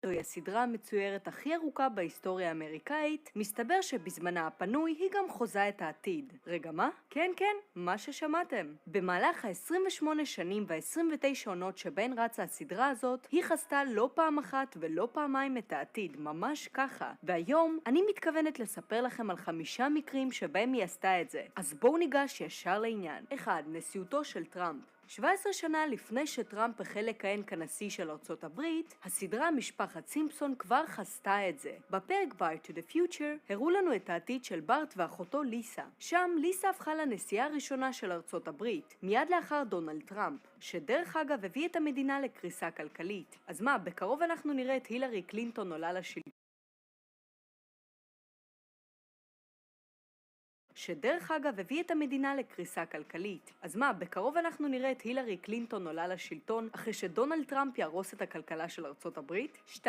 זוהי הסדרה המצוירת הכי ארוכה בהיסטוריה האמריקאית, מסתבר שבזמנה הפנוי היא גם חוזה את העתיד. רגע, מה? כן, מה ששמעתם. במהלך ה-28 שנים וה-29 עונות שבהן רצה הסדרה הזאת, היא חזתה לא פעם אחת ולא פעמיים את העתיד, ממש ככה. והיום אני מתכוונת לספר לכם על 5 מקרים שבהם היא עשתה את זה. אז בואו ניגש ישר לעניין. 1. נשיאותו של טראמפ. 17 שנה לפני שטראמפ החל לכהן כנשיא של ארצות הברית, הסדרה משפחת סימפסון כבר חזתה את זה. בפרק Bar to the Future הראו לנו את העתיד של בארט ואחותו ליסה. שם ליסה הפכה לנשיאה הראשונה של ארצות הברית, מיד לאחר דונלד טראמפ, שדרך אגב הביא את המדינה לקריסה כלכלית. אז מה, בקרוב אנחנו נראה את הילרי קלינטון עולה לשלטון? שדרך אגב הביא את המדינה לקריסה כלכלית. אז מה, בקרוב אנחנו נראה את הילרי קלינטון עולה לשלטון אחרי שדונלד טראמפ יהרוס את הכלכלה של ארצות הברית? 2.